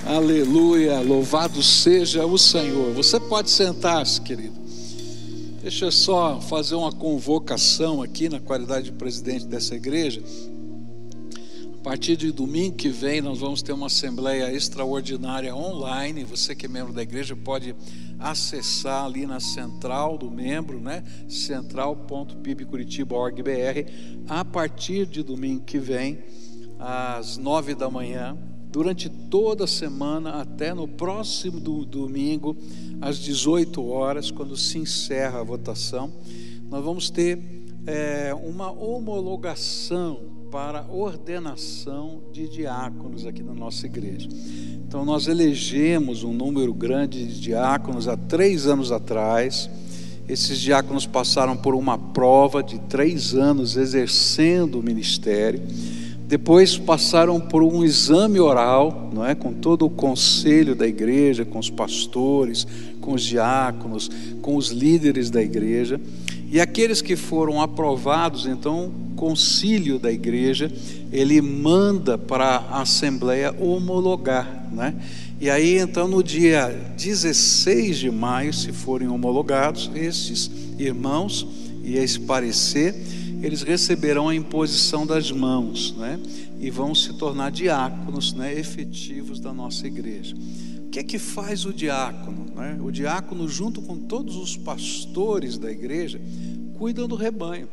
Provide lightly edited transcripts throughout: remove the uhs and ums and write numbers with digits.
Aleluia, louvado seja o Senhor. Você pode sentar-se, querido. Deixa eu só fazer uma convocação aqui na qualidade de presidente dessa igreja. A partir de domingo que vem nós vamos ter uma assembleia extraordinária online. Você que é membro da igreja pode acessar ali na central do membro, né? central.pibcuritiba.org.br. A partir de domingo que vem, às 9 da manhã, durante toda a semana, até no próximo domingo, às 18 horas, quando se encerra a votação, nós vamos ter uma homologação para ordenação de diáconos aqui na nossa igreja. Então nós elegemos um número grande de diáconos há 3 anos atrás. Esses diáconos passaram por uma prova de 3 anos exercendo o ministério. Depois passaram por um exame oral, não é? Com todo o conselho da igreja, com os pastores, com os diáconos, com os líderes da igreja. E aqueles que foram aprovados, então, o concílio da igreja, ele manda para a assembleia homologar, né? E aí, então, no dia 16 de maio, se forem homologados, esses irmãos e esse parecer, eles receberão a imposição das mãos, né? E vão se tornar diáconos, né? Efetivos da nossa igreja. O que é que faz o diácono, né? O diácono, junto com todos os pastores da igreja, cuidam do rebanho.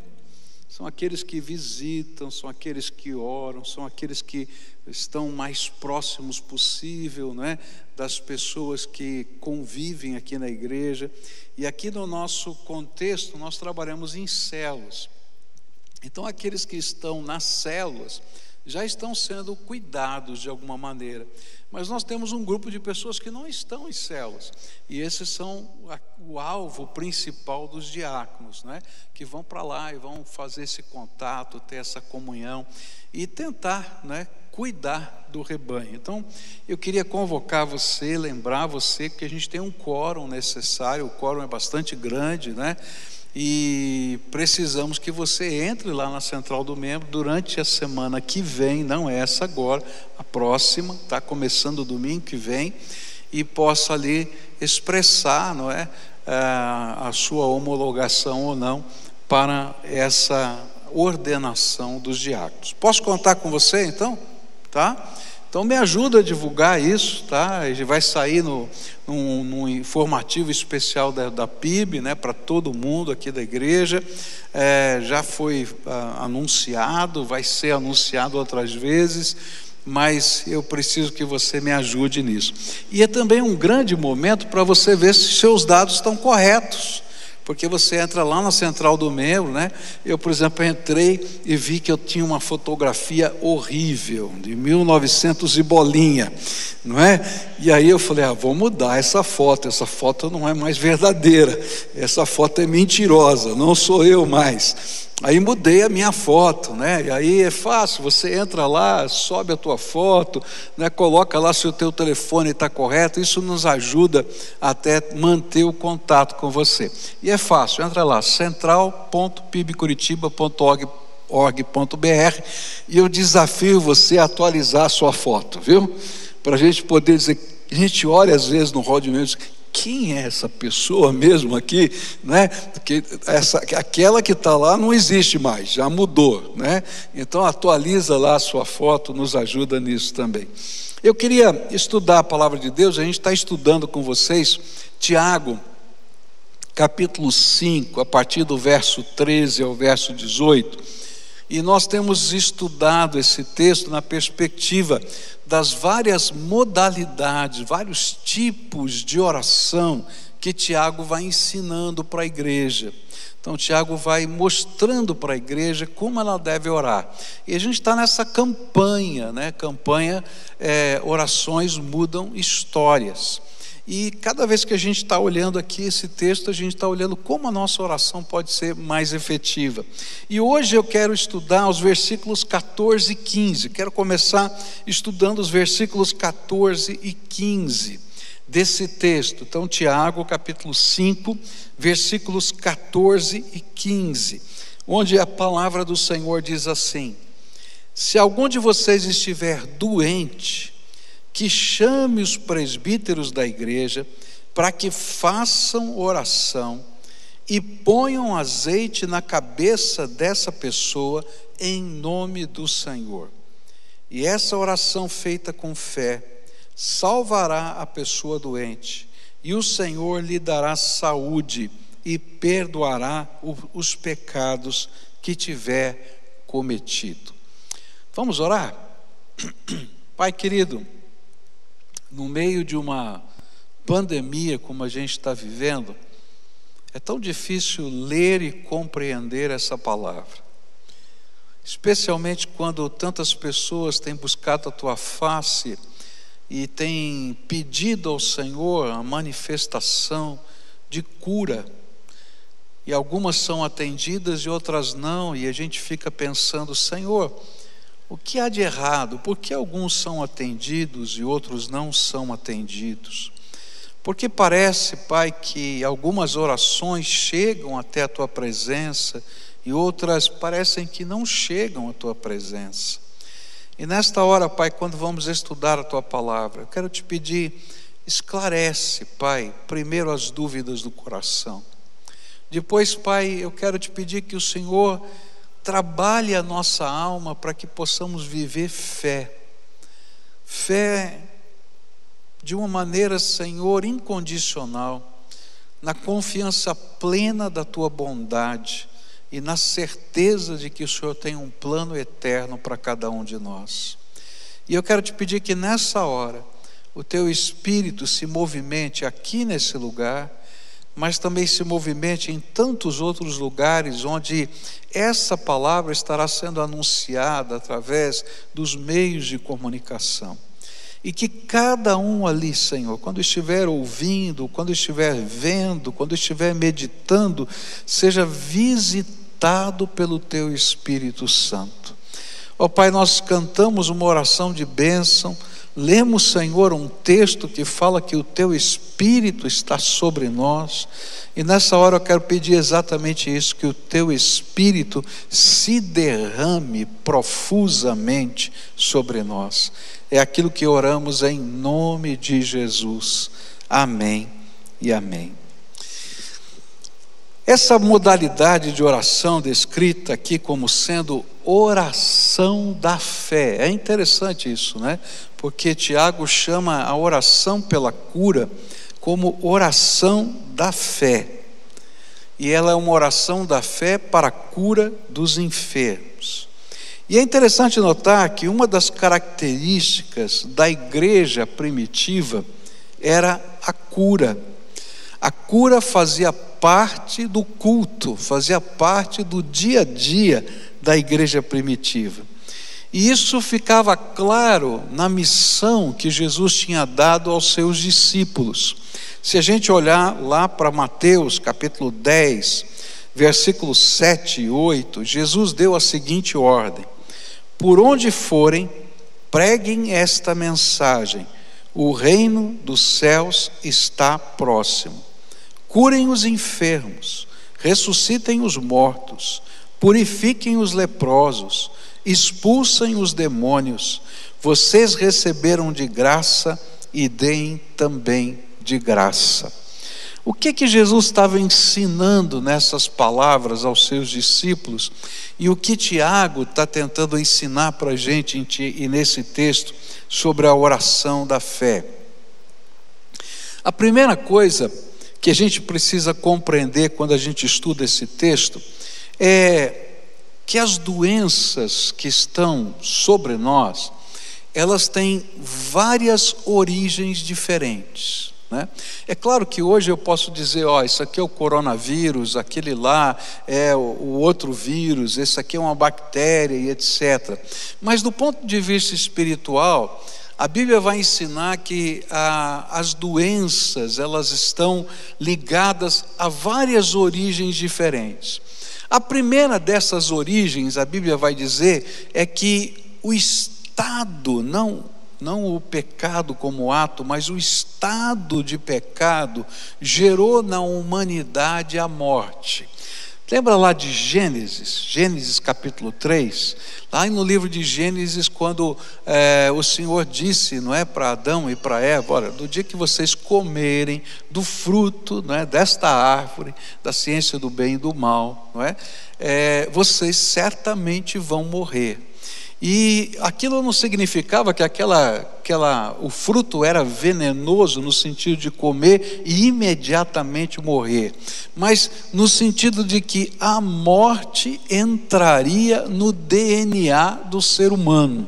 São aqueles que visitam, são aqueles que oram, são aqueles que estão mais próximos possível, né? Das pessoas que convivem aqui na igreja. E aqui no nosso contexto, nós trabalhamos em células. Então aqueles que estão nas células já estão sendo cuidados de alguma maneira, mas nós temos um grupo de pessoas que não estão em células, e esses são o alvo principal dos diáconos, né? Que vão para lá e vão fazer esse contato, ter essa comunhão e tentar, né, cuidar do rebanho. Então eu queria convocar você, lembrar você que a gente tem um quórum necessário. O quórum é bastante grande, né? E precisamos que você entre lá na central do membro durante a semana que vem, não é essa agora, a próxima, está começando domingo que vem, e possa ali expressar, não é, a sua homologação ou não para essa ordenação dos diáconos. Posso contar com você então? Tá? Então me ajuda a divulgar isso, tá? A gente vai sair num informativo especial da PIB, né, para todo mundo aqui da igreja. Já foi anunciado, vai ser anunciado outras vezes, mas eu preciso que você me ajude nisso. E é também um grande momento para você ver se seus dados estão corretos, porque você entra lá na central do membro, né? Eu, por exemplo, entrei e vi que eu tinha uma fotografia horrível, de 1900 e bolinha, não é? E aí eu falei, vou mudar essa foto não é mais verdadeira, essa foto é mentirosa, não sou eu mais. Aí mudei a minha foto, né? E aí é fácil, você entra lá, sobe a tua foto, né? Coloca lá se o teu telefone está correto. Isso nos ajuda até manter o contato com você. E é fácil, entra lá, central.pibcuritiba.org.br, e eu desafio você a atualizar a sua foto, viu? Para a gente poder dizer, a gente olha às vezes no hall de membros, quem é essa pessoa mesmo aqui, né? Porque aquela que está lá não existe mais, já mudou, né? Então atualiza lá a sua foto, nos ajuda nisso também. Eu queria estudar a palavra de Deus. A gente está estudando com vocês Tiago, capítulo 5, a partir do verso 13 ao verso 18. E nós temos estudado esse texto na perspectiva das várias modalidades, vários tipos de oração que Tiago vai ensinando para a igreja. Então Tiago vai mostrando para a igreja como ela deve orar. E a gente está nessa campanha, né? Orações mudam histórias. E cada vez que a gente está olhando aqui esse texto, a gente está olhando como a nossa oração pode ser mais efetiva. E hoje eu quero estudar os versículos 14 e 15. Quero começar estudando os versículos 14 e 15 desse texto. Então, Tiago, capítulo 5, versículos 14 e 15, onde a palavra do Senhor diz assim: se algum de vocês estiver doente, que chame os presbíteros da igreja para que façam oração e ponham azeite na cabeça dessa pessoa em nome do Senhor. E essa oração feita com fé salvará a pessoa doente, e o Senhor lhe dará saúde e perdoará os pecados que tiver cometido. Vamos orar? Pai querido, no meio de uma pandemia como a gente está vivendo, é tão difícil ler e compreender essa palavra, especialmente quando tantas pessoas têm buscado a Tua face e têm pedido ao Senhor a manifestação de cura, e algumas são atendidas e outras não, e a gente fica pensando: Senhor, o que há de errado? Por que alguns são atendidos e outros não são atendidos? Porque parece, Pai, que algumas orações chegam até a Tua presença e outras parecem que não chegam à Tua presença. E nesta hora, Pai, quando vamos estudar a Tua palavra, eu quero Te pedir, esclarece, Pai, primeiro as dúvidas do coração. Depois, Pai, eu quero Te pedir que o Senhor trabalhe a nossa alma para que possamos viver fé. Fé de uma maneira, Senhor, incondicional, na confiança plena da Tua bondade e na certeza de que o Senhor tem um plano eterno para cada um de nós. E eu quero Te pedir que nessa hora o Teu Espírito se movimente aqui nesse lugar, mas também se movimente em tantos outros lugares onde essa palavra estará sendo anunciada através dos meios de comunicação. E que cada um ali, Senhor, quando estiver ouvindo, quando estiver vendo, quando estiver meditando, seja visitado pelo Teu Espírito Santo. Ó Pai, nós cantamos uma oração de bênção, lemos, Senhor, um texto que fala que o Teu Espírito está sobre nós, e nessa hora eu quero pedir exatamente isso, que o Teu Espírito se derrame profusamente sobre nós. É aquilo que oramos em nome de Jesus. Amém e amém. Essa modalidade de oração descrita aqui como sendo oração da fé, é interessante isso, né? Porque Tiago chama a oração pela cura como oração da fé. E ela é uma oração da fé para a cura dos enfermos. E é interessante notar que uma das características da igreja primitiva era a cura. A cura fazia parte do culto, fazia parte do dia a dia da igreja primitiva. E isso ficava claro na missão que Jesus tinha dado aos seus discípulos. Se a gente olhar lá para Mateus capítulo 10, versículos 7 e 8, Jesus deu a seguinte ordem: por onde forem, preguem esta mensagem: o reino dos céus está próximo. Curem os enfermos, ressuscitem os mortos, purifiquem os leprosos, expulsem os demônios. Vocês receberam de graça e deem também de graça. O que Jesus estava ensinando nessas palavras aos seus discípulos, e o que Tiago está tentando ensinar para a gente e nesse texto sobre a oração da fé? A primeira coisa que a gente precisa compreender quando a gente estuda esse texto é que as doenças que estão sobre nós, elas têm várias origens diferentes, né? É claro que hoje eu posso dizer, isso aqui é o coronavírus, aquele lá é o outro vírus, esse aqui é uma bactéria e etc. Mas do ponto de vista espiritual, a Bíblia vai ensinar que as doenças, elas estão ligadas a várias origens diferentes. A primeira dessas origens, a Bíblia vai dizer, é que o estado, não o pecado como ato, mas o estado de pecado gerou na humanidade a morte. Lembra lá de Gênesis capítulo 3? Lá no livro de Gênesis, quando o Senhor disse, não é, para Adão e para Eva: olha, do dia que vocês comerem do fruto, não é, desta árvore, da ciência do bem e do mal, não é, vocês certamente vão morrer. E aquilo não significava que o fruto era venenoso no sentido de comer e imediatamente morrer, mas no sentido de que a morte entraria no DNA do ser humano.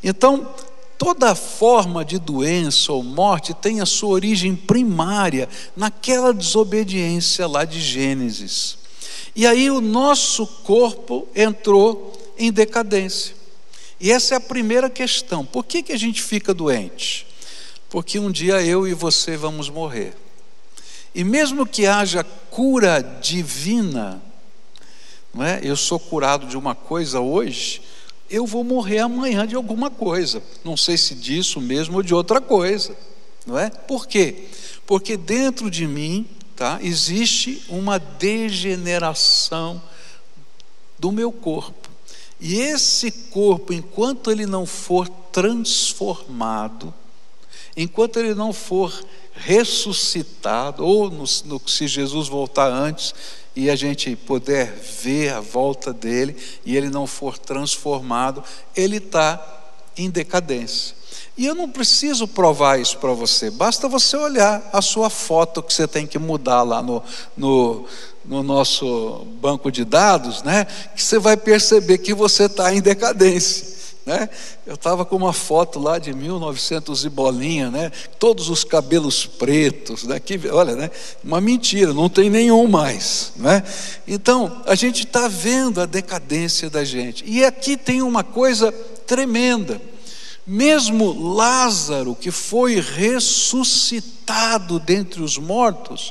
Então, toda forma de doença ou morte tem a sua origem primária naquela desobediência lá de Gênesis. E aí o nosso corpo entrou em decadência. E essa é a primeira questão. Por que a gente fica doente? Porque um dia eu e você vamos morrer. E mesmo que haja cura divina, não é? Eu sou curado de uma coisa hoje, eu vou morrer amanhã de alguma coisa. Não sei se disso mesmo ou de outra coisa, não é? Por quê? Porque dentro de mim, tá, existe uma degeneração do meu corpo. E esse corpo, enquanto ele não for transformado, enquanto ele não for ressuscitado, ou se Jesus voltar antes e a gente puder ver a volta dele, e ele não for transformado, ele está em decadência. E eu não preciso provar isso para você, basta você olhar a sua foto que você tem que mudar lá no nosso banco de dados, né? Que você vai perceber que você está em decadência, né? Eu estava com uma foto lá de 1900 e bolinha, né? Todos os cabelos pretos, né? Olha, né? Uma mentira, não tem nenhum mais, né? Então a gente está vendo a decadência da gente. E aqui tem uma coisa tremenda. Mesmo Lázaro, que foi ressuscitado dentre os mortos,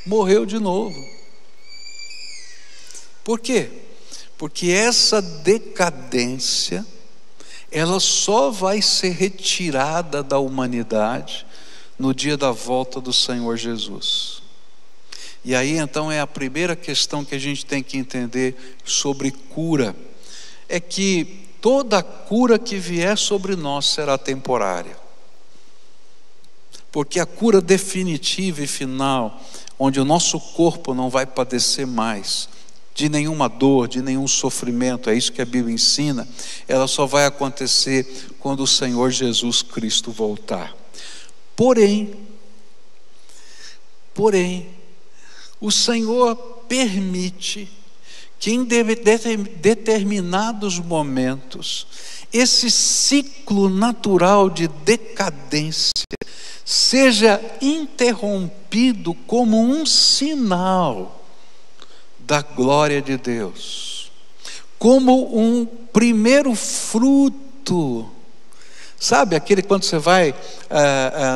morreu de novo. Por quê? Porque essa decadência, ela só vai ser retirada da humanidade no dia da volta do Senhor Jesus. E aí então é a primeira questão que a gente tem que entender sobre cura, é que toda cura que vier sobre nós será temporária. Porque a cura definitiva e final, onde o nosso corpo não vai padecer mais de nenhuma dor, de nenhum sofrimento, é isso que a Bíblia ensina, ela só vai acontecer quando o Senhor Jesus Cristo voltar. Porém, o Senhor permite que em determinados momentos, esse ciclo natural de decadência seja interrompido como um sinal da glória de Deus, como um primeiro fruto. Sabe aquele quando você vai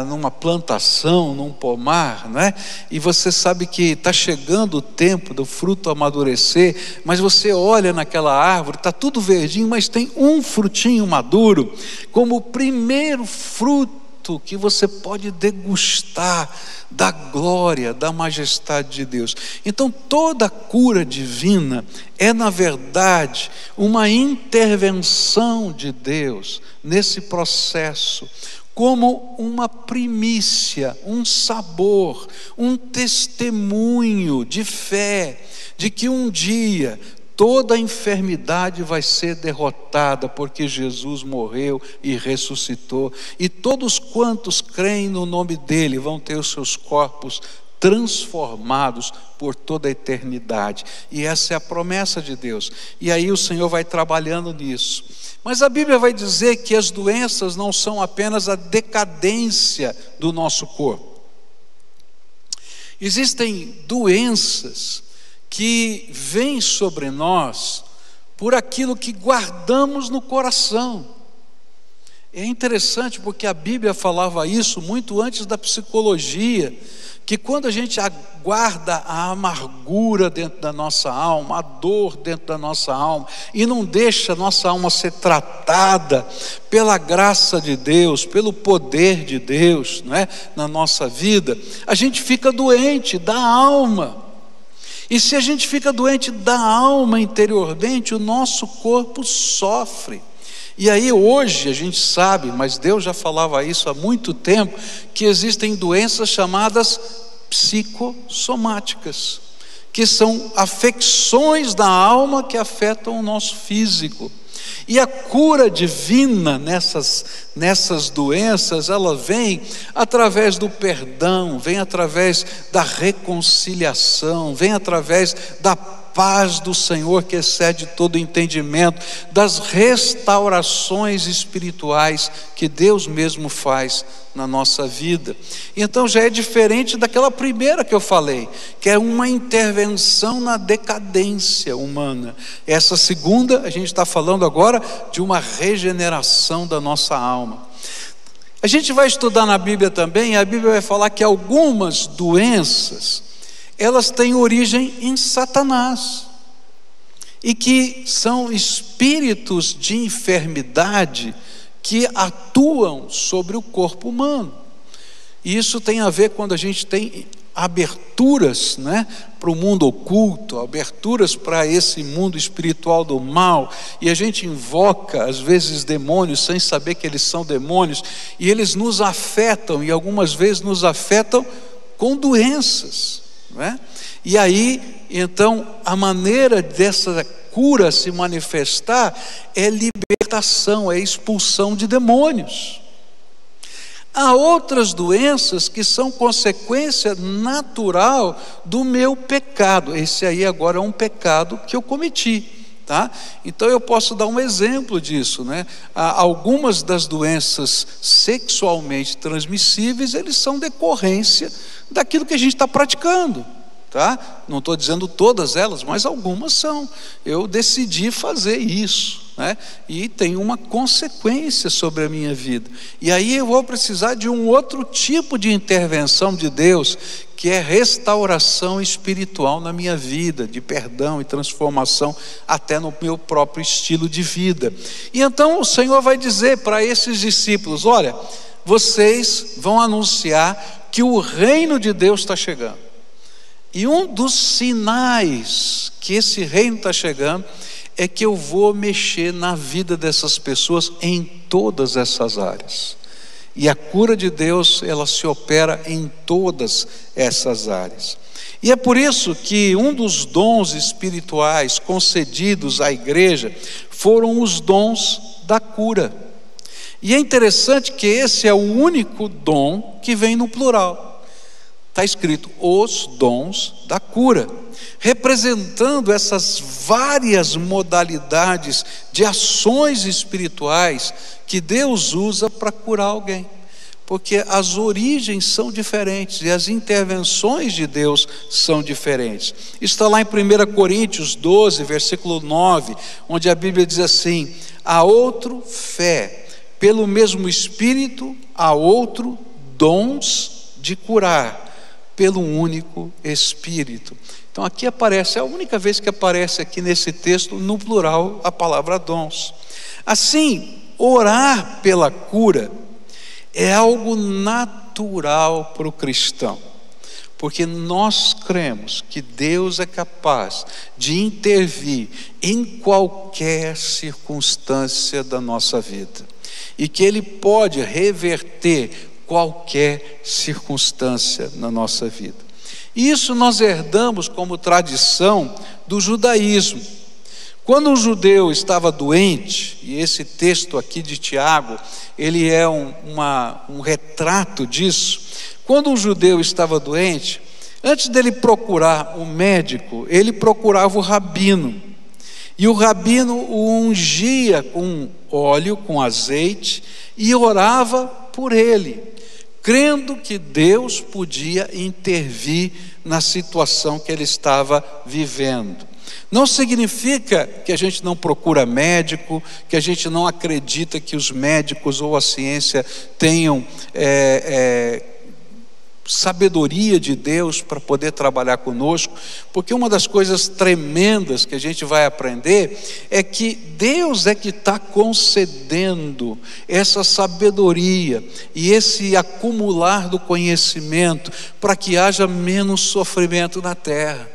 numa plantação, num pomar, não é? E você sabe que está chegando o tempo do fruto amadurecer, mas você olha naquela árvore, está tudo verdinho, mas tem um frutinho maduro, como o primeiro fruto que você pode degustar da glória, da majestade de Deus. Então toda cura divina é na verdade uma intervenção de Deus nesse processo, como uma primícia, um sabor, um testemunho de fé, de que um dia toda a enfermidade vai ser derrotada, porque Jesus morreu e ressuscitou, e todos quantos creem no nome dele vão ter os seus corpos transformados por toda a eternidade. E essa é a promessa de Deus. E aí o Senhor vai trabalhando nisso. Mas a Bíblia vai dizer que as doenças não são apenas a decadência do nosso corpo. Existem doenças que vêm sobre nós por aquilo que guardamos no coração. É interessante porque a Bíblia falava isso muito antes da psicologia, que quando a gente guarda a amargura dentro da nossa alma, a dor dentro da nossa alma, e não deixa a nossa alma ser tratada pela graça de Deus, pelo poder de Deus, não é? Na nossa vida, a gente fica doente da alma. E se a gente fica doente da alma interiormente, o nosso corpo sofre. E aí hoje a gente sabe, mas Deus já falava isso há muito tempo, que existem doenças chamadas psicossomáticas, que são afecções da alma que afetam o nosso físico. E a cura divina nessas doenças, ela vem através do perdão, vem através da reconciliação, vem através da paz do Senhor que excede todo entendimento, das restaurações espirituais que Deus mesmo faz na nossa vida. Então já é diferente daquela primeira que eu falei, que é uma intervenção na decadência humana. Essa segunda, a gente está falando agora de uma regeneração da nossa alma. A gente vai estudar na Bíblia também, a Bíblia vai falar que algumas doenças, elas têm origem em Satanás, e que são espíritos de enfermidade que atuam sobre o corpo humano. E isso tem a ver quando a gente tem aberturas, né, para o mundo oculto, aberturas para esse mundo espiritual do mal, e a gente invoca às vezes demônios sem saber que eles são demônios, e eles nos afetam, e algumas vezes nos afetam com doenças, não é? E aí, então, a maneira dessa cura se manifestar é libertação, é expulsão de demônios. Há outras doenças que são consequência natural do meu pecado. Esse aí agora é um pecado que eu cometi, tá? Então eu posso dar um exemplo disso, né? Algumas das doenças sexualmente transmissíveis, eles são decorrência daquilo que a gente está praticando, tá? Não estou dizendo todas elas, mas algumas são. Eu decidi fazer isso, né? E tem uma consequência sobre a minha vida. E aí eu vou precisar de um outro tipo de intervenção de Deus, que é restauração espiritual na minha vida, de perdão e transformação até no meu próprio estilo de vida. E então o Senhor vai dizer para esses discípulos: olha, vocês vão anunciar que o reino de Deus está chegando. E um dos sinais que esse reino está chegando é que eu vou mexer na vida dessas pessoas em todas essas áreas. E a cura de Deus, ela se opera em todas essas áreas. E é por isso que um dos dons espirituais concedidos à igreja foram os dons da cura. E é interessante que esse é o único dom que vem no plural. Está escrito os dons da cura, representando essas várias modalidades de ações espirituais que Deus usa para curar alguém, porque as origens são diferentes e as intervenções de Deus são diferentes. Está lá em 1 Coríntios 12, versículo 9, onde a Bíblia diz assim: há outro fé, pelo mesmo Espírito, há outro dons de curar, pelo único Espírito. Então aqui aparece, é a única vez que aparece aqui nesse texto no plural a palavra dons. Assim, orar pela cura é algo natural para o cristão, porque nós cremos que Deus é capaz de intervir em qualquer circunstância da nossa vida, e que Ele pode reverter qualquer circunstância na nossa vida. E isso nós herdamos como tradição do judaísmo. Quando um judeu estava doente, e esse texto aqui de Tiago, ele é um retrato disso. Quando um judeu estava doente, antes dele procurar um médico, ele procurava o rabino. E o rabino o ungia com óleo, com azeite, e orava por ele, crendo que Deus podia intervir na situação que ele estava vivendo. Não significa que a gente não procura médico, que a gente não acredita que os médicos ou a ciência tenham sabedoria de Deus para poder trabalhar conosco, porque uma das coisas tremendas que a gente vai aprender é que Deus é que está concedendo essa sabedoria e esse acumular do conhecimento para que haja menos sofrimento na terra.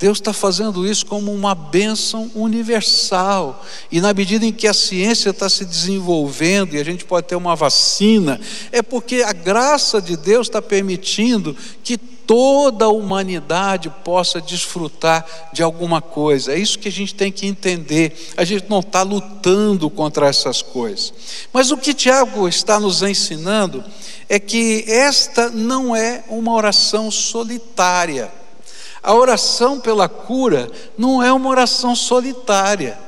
Deus está fazendo isso como uma bênção universal. E na medida em que a ciência está se desenvolvendo e a gente pode ter uma vacina, é porque a graça de Deus está permitindo que toda a humanidade possa desfrutar de alguma coisa. É isso que a gente tem que entender. A gente não está lutando contra essas coisas. Mas o que Tiago está nos ensinando é que esta não é uma oração solitária. A oração pela cura não é uma oração solitária,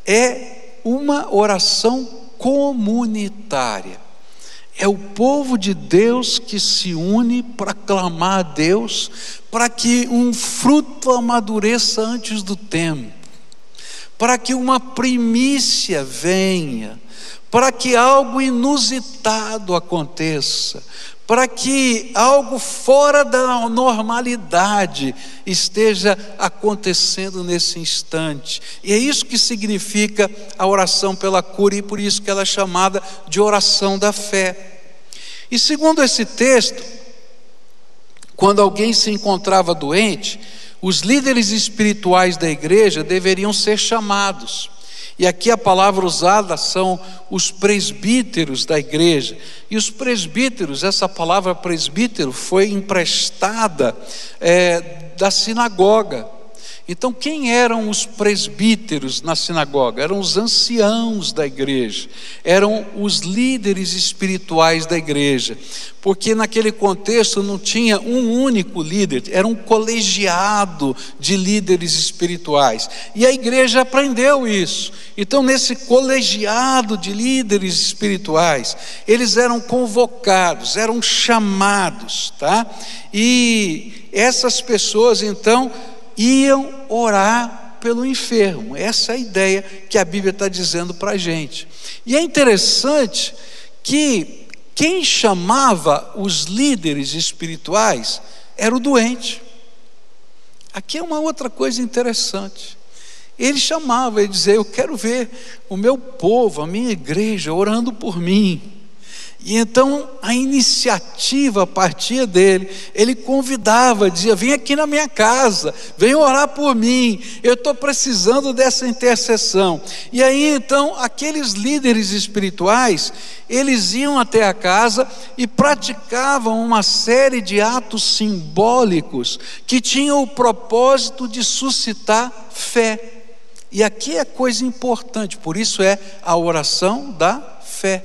é uma oração comunitária. É o povo de Deus que se une para clamar a Deus, para que um fruto amadureça antes do tempo, para que uma primícia venha, para que algo inusitado aconteça, para que algo fora da normalidade esteja acontecendo nesse instante. E é isso que significa a oração pela cura, e por isso que ela é chamada de oração da fé. E segundo esse texto, quando alguém se encontrava doente, os líderes espirituais da igreja deveriam ser chamados. E aqui a palavra usada são os presbíteros da igreja. E os presbíteros, essa palavra presbítero foi emprestada da sinagoga. Então, quem eram os presbíteros na sinagoga? Eram os anciãos da igreja, eram os líderes espirituais da igreja, porque naquele contexto não tinha um único líder, era um colegiado de líderes espirituais, e a igreja aprendeu isso. Então, nesse colegiado de líderes espirituais, eles eram convocados, eram chamados, tá? E essas pessoas, então, iam orar pelo enfermo. Essa é a ideia que a Bíblia está dizendo para a gente. E é interessante que quem chamava os líderes espirituais era o doente. Aqui é uma outra coisa interessante. Ele chamava, ele dizia: eu quero ver o meu povo, a minha igreja orando por mim. E então a iniciativa partia dele. Ele convidava, dizia: vem aqui na minha casa, vem orar por mim, eu estou precisando dessa intercessão. E aí então aqueles líderes espirituais, eles iam até a casa e praticavam uma série de atos simbólicos que tinham o propósito de suscitar fé. E aqui é coisa importante, por isso é a oração da fé.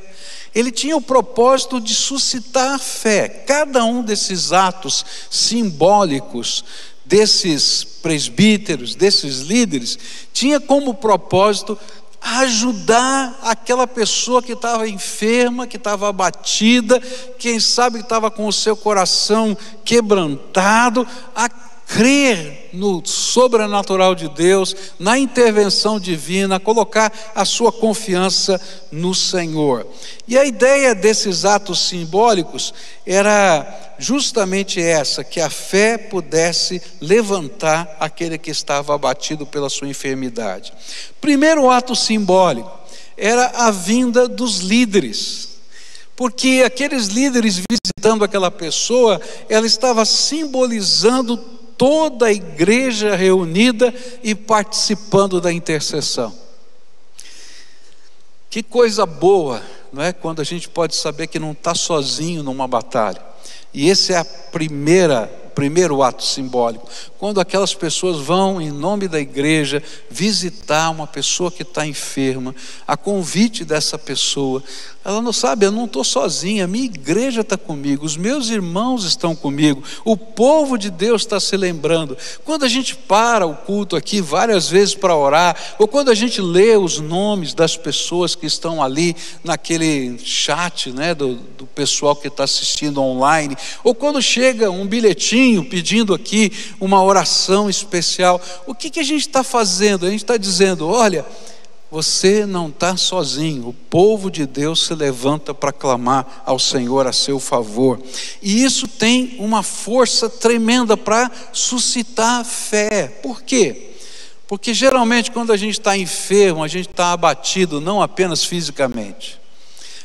Ele tinha o propósito de suscitar fé. Cada um desses atos simbólicos, desses presbíteros, desses líderes, tinha como propósito ajudar aquela pessoa que estava enferma, que estava abatida, quem sabe que estava com o seu coração quebrantado, a crer no sobrenatural de Deus, na intervenção divina, colocar a sua confiança no Senhor. E a ideia desses atos simbólicos era justamente essa, que a fé pudesse levantar aquele que estava abatido pela sua enfermidade. Primeiro ato simbólico era a vinda dos líderes, porque aqueles líderes visitando aquela pessoa, ela estava simbolizando toda a igreja reunida e participando da intercessão. Que coisa boa, não é? Quando a gente pode saber que não está sozinho numa batalha. E esse é o primeiro ato simbólico, quando aquelas pessoas vão em nome da igreja visitar uma pessoa que está enferma, a convite dessa pessoa, ela não sabe, eu não estou sozinha, a minha igreja está comigo, os meus irmãos estão comigo, o povo de Deus está se lembrando. Quando a gente para o culto aqui várias vezes para orar, ou quando a gente lê os nomes das pessoas que estão ali naquele chat, né, do pessoal que está assistindo online, ou quando chega um bilhetinho pedindo aqui uma oração especial, o que a gente está fazendo? A gente está dizendo: olha, você não está sozinho, o povo de Deus se levanta para clamar ao Senhor a seu favor. E isso tem uma força tremenda para suscitar fé. Por quê? Porque geralmente quando a gente está enfermo, a gente está abatido não apenas fisicamente,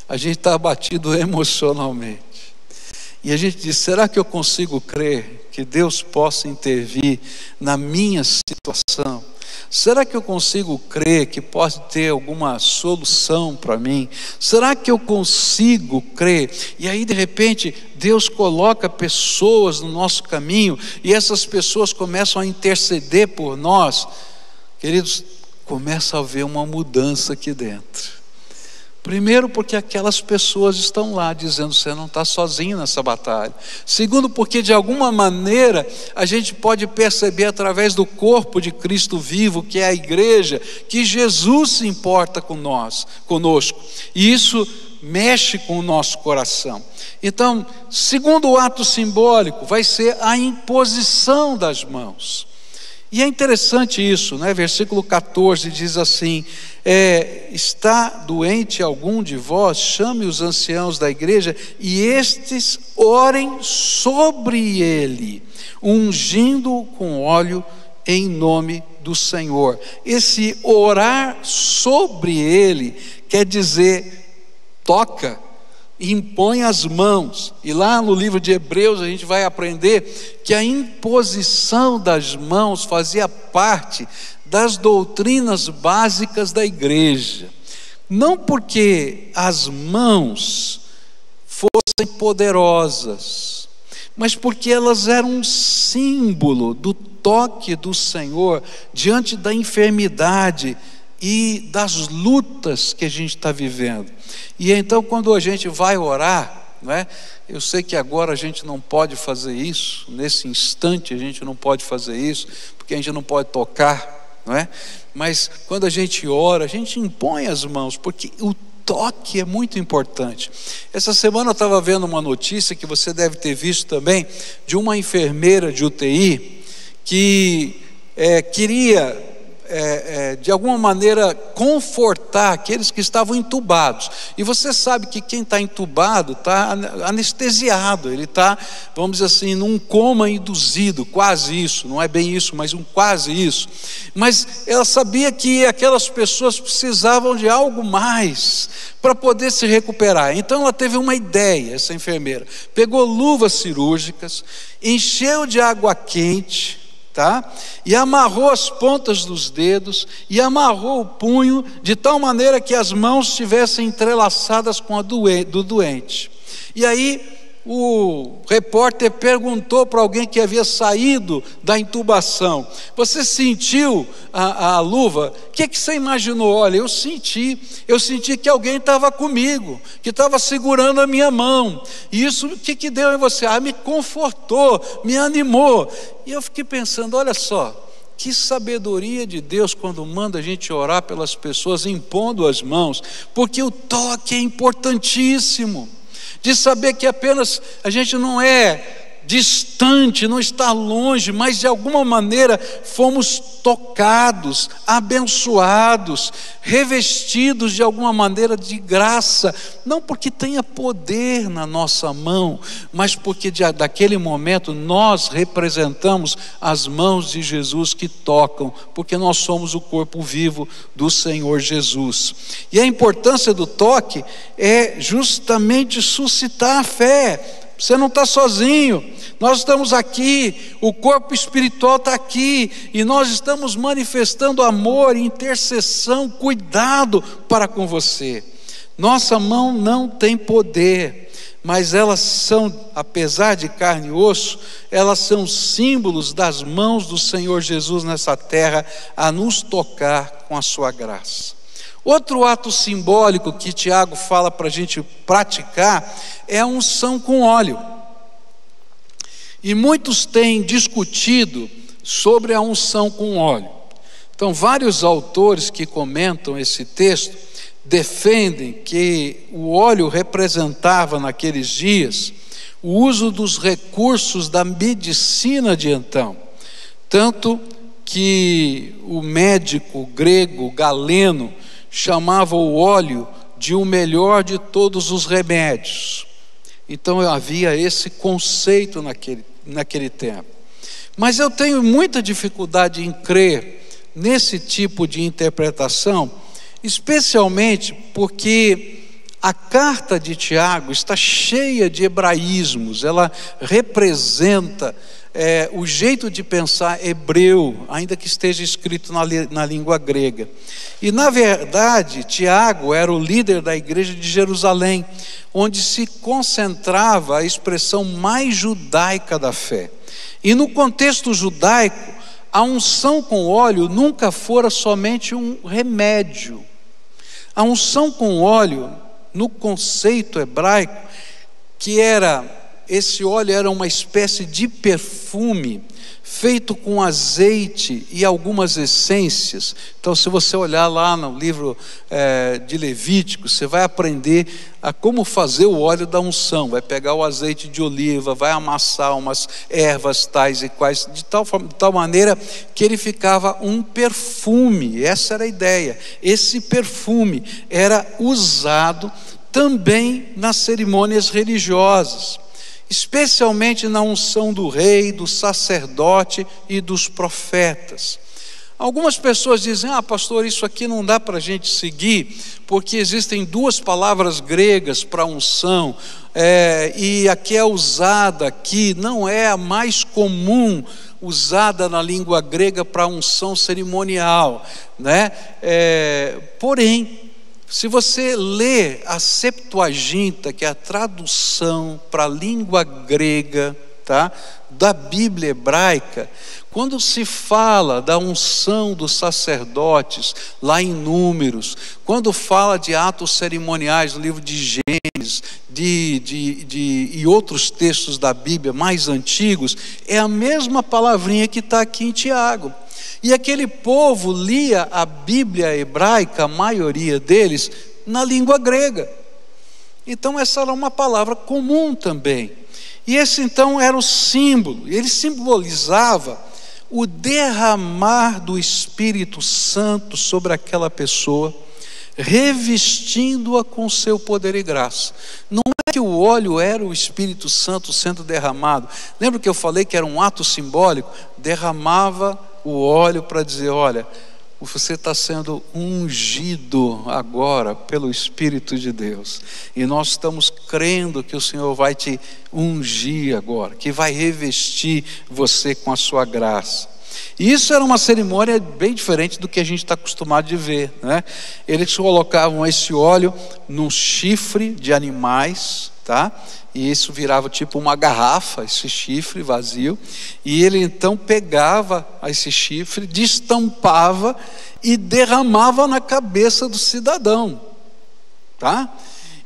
a gente está abatido emocionalmente. E a gente diz: será que eu consigo crer que Deus possa intervir na minha situação? Será que eu consigo crer que pode ter alguma solução para mim? Será que eu consigo crer? E aí de repente Deus coloca pessoas no nosso caminho, e essas pessoas começam a interceder por nós. Queridos, começa a haver uma mudança aqui dentro. Primeiro, porque aquelas pessoas estão lá dizendo: você não está sozinho nessa batalha. Segundo, porque de alguma maneira a gente pode perceber através do corpo de Cristo vivo, que é a igreja, que Jesus se importa conosco. E isso mexe com o nosso coração. Então, segundo ato simbólico, vai ser a imposição das mãos. E é interessante isso, né? Versículo 14 diz assim: está doente algum de vós? Chame os anciãos da igreja e estes orem sobre ele, ungindo-o com óleo em nome do Senhor. Esse orar sobre ele quer dizer toca, impõe as mãos. E lá no livro de Hebreus a gente vai aprender que a imposição das mãos fazia parte das doutrinas básicas da igreja. Não porque as mãos fossem poderosas, mas porque elas eram um símbolo do toque do Senhor diante da enfermidade e das lutas que a gente está vivendo. E então, quando a gente vai orar, não é? Eu sei que agora a gente não pode fazer isso, nesse instante a gente não pode fazer isso, porque a gente não pode tocar, não é? Mas quando a gente ora, a gente impõe as mãos, porque o toque é muito importante. Essa semana eu estava vendo uma notícia que você deve ter visto também, de uma enfermeira de UTI que queria de alguma maneira confortar aqueles que estavam entubados. E você sabe que quem está entubado está anestesiado, ele está, vamos dizer assim, num coma induzido, quase isso, não é bem isso, mas quase isso. Mas ela sabia que aquelas pessoas precisavam de algo mais para poder se recuperar. Então ela teve uma ideia, essa enfermeira pegou luvas cirúrgicas, encheu de água quente, e amarrou as pontas dos dedos e amarrou o punho de tal maneira que as mãos estivessem entrelaçadas com a do doente. E aí o repórter perguntou para alguém que havia saído da intubação: você sentiu a luva? O que você imaginou? Olha, eu senti que alguém estava comigo, que estava segurando a minha mão. E isso, o que deu em você? Me confortou, me animou. E eu fiquei pensando: olha só, que sabedoria de Deus quando manda a gente orar pelas pessoas impondo as mãos, porque o toque é importantíssimo. De saber que apenas a gente não é distante, não está longe, mas de alguma maneira fomos tocados, abençoados, revestidos de alguma maneira de graça, não porque tenha poder na nossa mão, mas porque daquele momento nós representamos as mãos de Jesus que tocam, porque nós somos o corpo vivo do Senhor Jesus. E a importância do toque é justamente suscitar a fé. Você não está sozinho, nós estamos aqui, o corpo espiritual está aqui, e nós estamos manifestando amor, intercessão, cuidado para com você. Nossa mão não tem poder, mas elas são, apesar de carne e osso, elas são símbolos das mãos do Senhor Jesus nessa terra, a nos tocar com a sua graça. Outro ato simbólico que Tiago fala para a gente praticar é a unção com óleo. E muitos têm discutido sobre a unção com óleo. Então, vários autores que comentam esse texto defendem que o óleo representava naqueles dias o uso dos recursos da medicina de então. Tanto que o médico grego Galeno chamava o óleo de o melhor de todos os remédios. Então havia esse conceito naquele tempo. Mas eu tenho muita dificuldade em crer nesse tipo de interpretação, especialmente porque A carta de Tiago está cheia de hebraísmos, ela representa o jeito de pensar hebreu, ainda que esteja escrito na língua grega. E na verdade, Tiago era o líder da igreja de Jerusalém, onde se concentrava a expressão mais judaica da fé. E no contexto judaico, a unção com óleo nunca fora somente um remédio. A unção com óleo, no conceito hebraico, esse óleo era uma espécie de perfume feito com azeite e algumas essências. Então, se você olhar lá no livro de Levítico, você vai aprender a como fazer o óleo da unção. Vai pegar o azeite de oliva, vai amassar umas ervas tais e quais, de tal maneira que ele ficava um perfume. Essa era a ideia. Esse perfume era usado também nas cerimônias religiosas, especialmente na unção do rei, do sacerdote e dos profetas. Algumas pessoas dizem: pastor, isso aqui não dá para a gente seguir, porque existem duas palavras gregas para unção, e a que é usada aqui não é a mais comum usada na língua grega para unção cerimonial, né? Porém, se você lê a Septuaginta, que é a tradução para a língua grega, tá, da Bíblia hebraica, quando se fala da unção dos sacerdotes, lá em Números, quando fala de atos cerimoniais no livro de Gênesis, e outros textos da Bíblia mais antigos, é a mesma palavrinha que está aqui em Tiago. E aquele povo lia a Bíblia hebraica, a maioria deles, na língua grega. Então essa era uma palavra comum também. E esse então era o símbolo. Ele simbolizava o derramar do Espírito Santo sobre aquela pessoa, revestindo-a com seu poder e graça. Não é que o óleo era o Espírito Santo sendo derramado. Lembra que eu falei que era um ato simbólico? Derramava o óleo para dizer: olha, você está sendo ungido agora pelo Espírito de Deus, e nós estamos crendo que o Senhor vai te ungir agora, que vai revestir você com a sua graça. E isso era uma cerimônia bem diferente do que a gente está acostumado de ver, né? Eles colocavam esse óleo num chifre de animais, tá? E isso virava tipo uma garrafa, esse chifre vazio, e ele então pegava esse chifre, destampava e derramava na cabeça do cidadão, tá?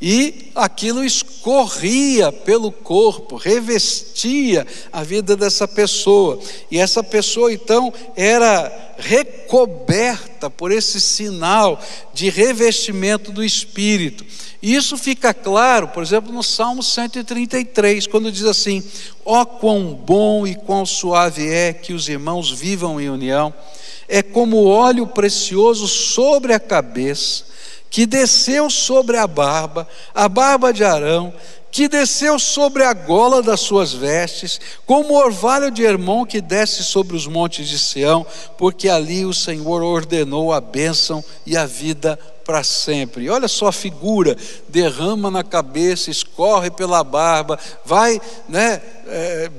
E aquilo escorria pelo corpo, revestia a vida dessa pessoa, e essa pessoa então era recoberta por esse sinal de revestimento do Espírito. E isso fica claro, por exemplo, no Salmo 133, quando diz assim: ó quão bom e quão suave é que os irmãos vivam em união, é como óleo precioso sobre a cabeça, que desceu sobre a barba de Arão, que desceu sobre a gola das suas vestes, como o orvalho de Hermon que desce sobre os montes de Sião, porque ali o Senhor ordenou a bênção e a vida para sempre. Olha só a figura: derrama na cabeça, escorre pela barba, vai, né,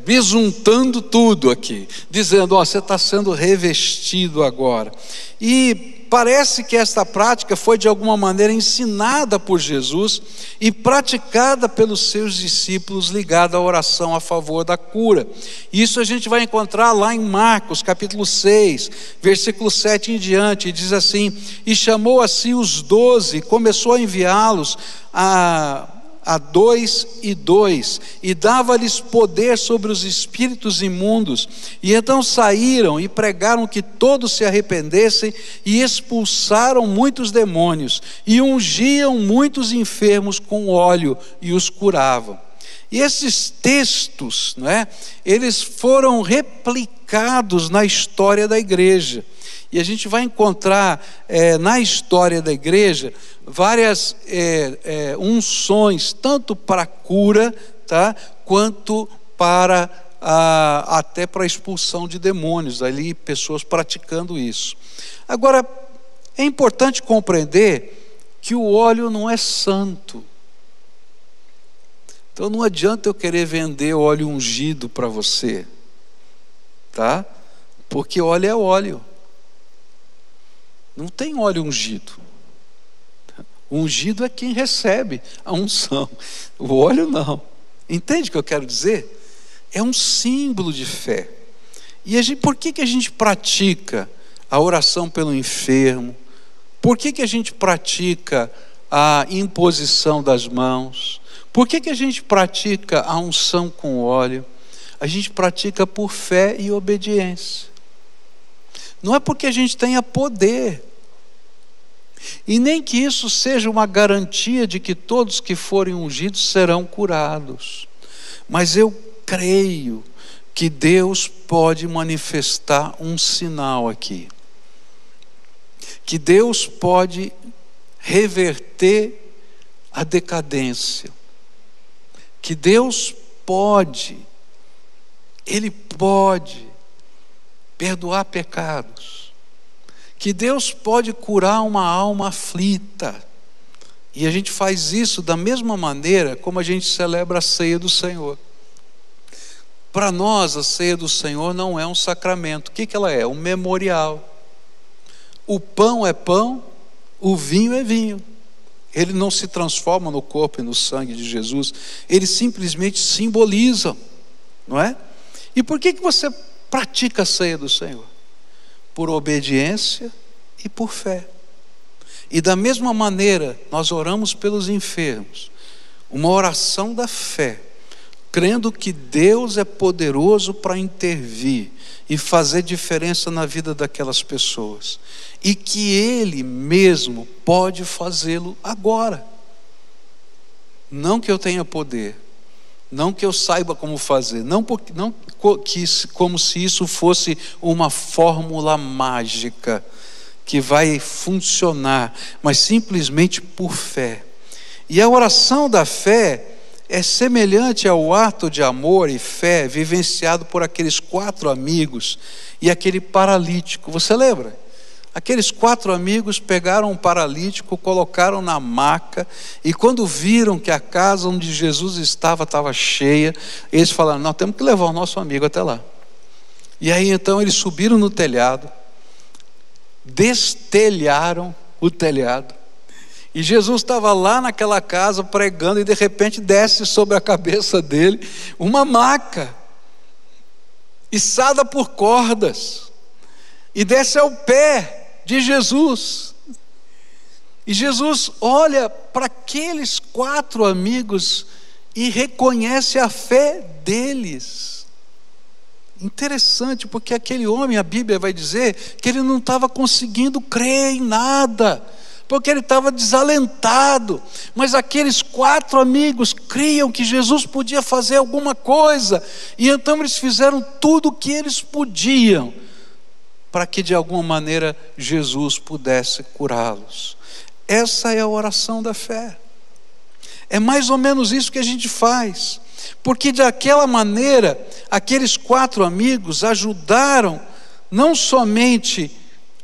bisuntando tudo aqui, dizendo: ó, você está sendo revestido agora. E parece que esta prática foi de alguma maneira ensinada por Jesus e praticada pelos seus discípulos, ligada à oração a favor da cura. Isso a gente vai encontrar lá em Marcos capítulo 6, versículo 7 em diante. Diz assim: e chamou a si os 12, começou a enviá-los a 2 e 2, e dava-lhes poder sobre os espíritos imundos. E então saíram e pregaram que todos se arrependessem, e expulsaram muitos demônios, e ungiam muitos enfermos com óleo e os curavam. E esses textos, né, eles foram replicados na história da igreja. E a gente vai encontrar na história da igreja várias unções, tanto para a cura, tá, quanto para até para a expulsão de demônios, ali pessoas praticando isso. Agora, é importante compreender que o óleo não é santo. Então não adianta eu querer vender óleo ungido para você, tá? Porque óleo é óleo. Não tem óleo ungido. O ungido é quem recebe a unção. O óleo não. Entende o que eu quero dizer? É um símbolo de fé. E por que a gente pratica a oração pelo enfermo? Por que a gente pratica a imposição das mãos? Por que a gente pratica a unção com óleo? A gente pratica por fé e obediência. Não é porque a gente tenha poder. E nem que isso seja uma garantia de que todos que forem ungidos serão curados. Mas eu creio que Deus pode manifestar um sinal aqui. Que Deus pode reverter a decadência. Que Deus pode, Ele pode perdoar pecados. Que Deus pode curar uma alma aflita. E a gente faz isso da mesma maneira como a gente celebra a ceia do Senhor. Para nós, a ceia do Senhor não é um sacramento. O que ela é? Um memorial. O pão é pão, o vinho é vinho. Ele não se transforma no corpo e no sangue de Jesus. Eles simplesmente simbolizam, não é? E por que você pratica a ceia do Senhor? Por obediência e por fé. E da mesma maneira, nós oramos pelos enfermos. Uma oração da fé, crendo que Deus é poderoso para intervir e fazer diferença na vida daquelas pessoas. E que Ele mesmo pode fazê-lo agora. Não que eu tenha poder, não que eu saiba como fazer, não como se isso fosse uma fórmula mágica que vai funcionar, mas simplesmente por fé. E a oração da fé é semelhante ao ato de amor e fé vivenciado por aqueles 4 amigos e aquele paralítico. Você lembra? Aqueles 4 amigos pegaram um paralítico, colocaram na maca, e quando viram que a casa onde Jesus estava cheia, eles falaram: nós temos que levar o nosso amigo até lá. E aí então eles subiram no telhado, destelharam o telhado, e Jesus estava lá naquela casa pregando, e de repente desce sobre a cabeça dele uma maca, içada por cordas, e desce ao pé de Jesus. E Jesus olha para aqueles 4 amigos e reconhece a fé deles. Interessante, porque aquele homem, a Bíblia vai dizer que ele não estava conseguindo crer em nada, porque ele estava desalentado. Mas aqueles 4 amigos criam que Jesus podia fazer alguma coisa, e então eles fizeram tudo o que eles podiam para que de alguma maneira Jesus pudesse curá-los. Essa é a oração da fé. É mais ou menos isso que a gente faz, porque daquela maneira aqueles 4 amigos ajudaram não somente